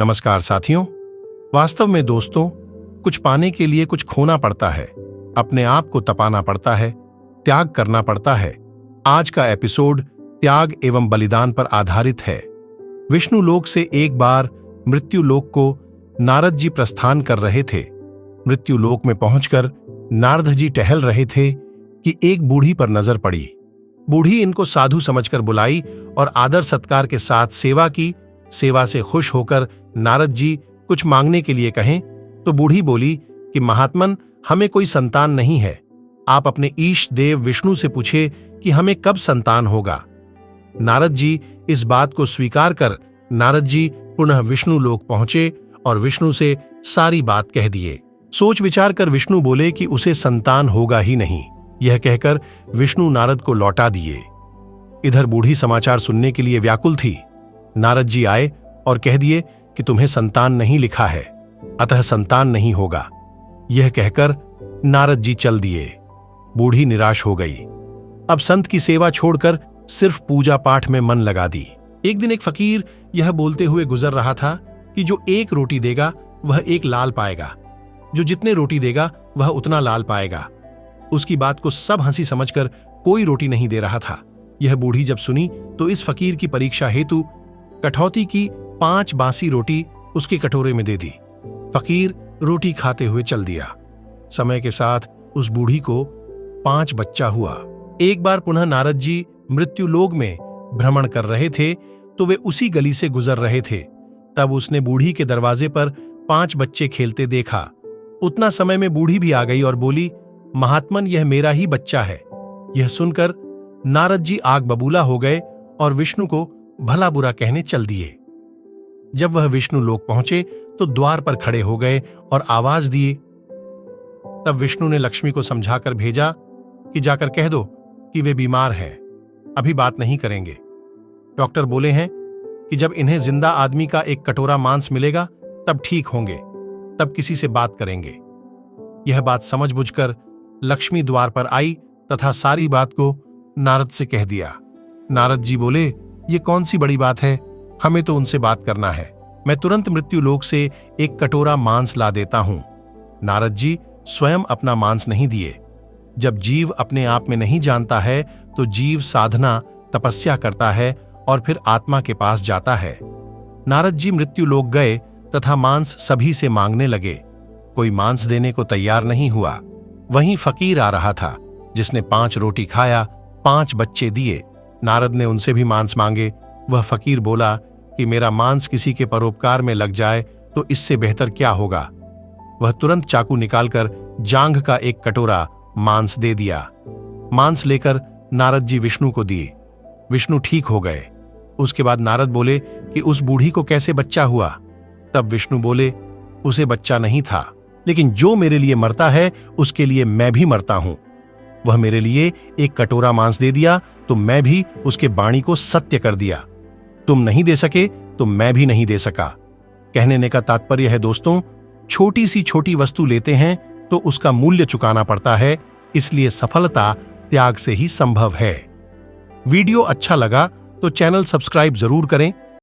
नमस्कार साथियों। वास्तव में दोस्तों, कुछ पाने के लिए कुछ खोना पड़ता है, अपने आप को तपाना पड़ता है, त्याग करना पड़ता है। आज का एपिसोड त्याग एवं बलिदान पर आधारित है। विष्णु लोक से एक बार मृत्यु लोक को नारद जी प्रस्थान कर रहे थे। मृत्यु लोक में पहुंचकर नारद जी टहल रहे थे कि एक बूढ़ी पर नजर पड़ी। बूढ़ी इनको साधु समझकर बुलाई और आदर सत्कार के साथ सेवा की। सेवा से खुश होकर नारद जी कुछ मांगने के लिए कहें तो बूढ़ी बोली कि महात्मन, हमें कोई संतान नहीं है। आप अपने ईश देव विष्णु से पूछे कि हमें कब संतान होगा। नारद जी इस बात को स्वीकार कर नारद जी पुनः विष्णु लोक पहुंचे और विष्णु से सारी बात कह दिए। सोच विचार कर विष्णु बोले कि उसे संतान होगा ही नहीं। यह कहकर विष्णु नारद को लौटा दिए। इधर बूढ़ी समाचार सुनने के लिए व्याकुल थी। नारद जी आए और कह दिए कि तुम्हें संतान नहीं लिखा है, अतः संतान नहीं होगा। यह कहकर नारद जी चल दिए। बूढ़ी निराश हो गई। अब संत की सेवा छोड़कर सिर्फ पूजा पाठ में मन लगा दी। एक दिन एक फकीर यह बोलते हुए गुजर रहा था कि जो एक रोटी देगा वह एक लाल पाएगा, जो जितने रोटी देगा वह उतना लाल पाएगा। उसकी बात को सब हंसी समझकर कोई रोटी नहीं दे रहा था। यह बूढ़ी जब सुनी तो इस फकीर की परीक्षा हेतु कठौती की 5 बासी रोटी उसके कटोरे में दे दी। फकीर रोटी खाते हुए चल दिया। समय के साथ उस बूढ़ी को 5 बच्चा हुआ। एक बार पुनः नारद जी मृत्यु लोक में भ्रमण कर रहे थे तो वे उसी गली से गुजर रहे थे। तब उसने बूढ़ी के दरवाजे पर 5 बच्चे खेलते देखा। उतना समय में बूढ़ी भी आ गई और बोली, महात्मन, यह मेरा ही बच्चा है। यह सुनकर नारद जी आग बबूला हो गए और विष्णु को भला बुरा कहने चल दिए। जब वह विष्णु लोक पहुंचे तो द्वार पर खड़े हो गए और आवाज दिए। तब विष्णु ने लक्ष्मी को समझाकर भेजा कि जाकर कह दो कि वे बीमार हैं, अभी बात नहीं करेंगे। डॉक्टर बोले हैं कि जब इन्हें जिंदा आदमी का एक कटोरा मांस मिलेगा तब ठीक होंगे, तब किसी से बात करेंगे। यह बात समझ बुझकर लक्ष्मी द्वार पर आई तथा सारी बात को नारद से कह दिया। नारद जी बोले, ये कौन सी बड़ी बात है, हमें तो उनसे बात करना है। मैं तुरंत मृत्यु लोक से एक कटोरा मांस ला देता हूं। नारद जी स्वयं अपना मांस नहीं दिए। जब जीव अपने आप में नहीं जानता है तो जीव साधना तपस्या करता है और फिर आत्मा के पास जाता है। नारद जी मृत्यु लोक गए तथा मांस सभी से मांगने लगे। कोई मांस देने को तैयार नहीं हुआ। वहीं फकीर आ रहा था जिसने 5 रोटी खाया, 5 बच्चे दिए। नारद ने उनसे भी मांस मांगे। वह फकीर बोला कि मेरा मांस किसी के परोपकार में लग जाए तो इससे बेहतर क्या होगा। वह तुरंत चाकू निकालकर जांघ का एक कटोरा मांस दे दिया। मांस लेकर नारद जी विष्णु को दिए। विष्णु ठीक हो गए। उसके बाद नारद बोले कि उस बूढ़ी को कैसे बच्चा हुआ। तब विष्णु बोले, उसे बच्चा नहीं था, लेकिन जो मेरे लिए मरता है उसके लिए मैं भी मरता हूं। वह मेरे लिए एक कटोरा मांस दे दिया तो मैं भी उसके वाणी को सत्य कर दिया। तुम नहीं दे सके तो मैं भी नहीं दे सका। कहने का तात्पर्य है दोस्तों, छोटी सी छोटी वस्तु लेते हैं तो उसका मूल्य चुकाना पड़ता है, इसलिए सफलता त्याग से ही संभव है। वीडियो अच्छा लगा तो चैनल सब्सक्राइब जरूर करें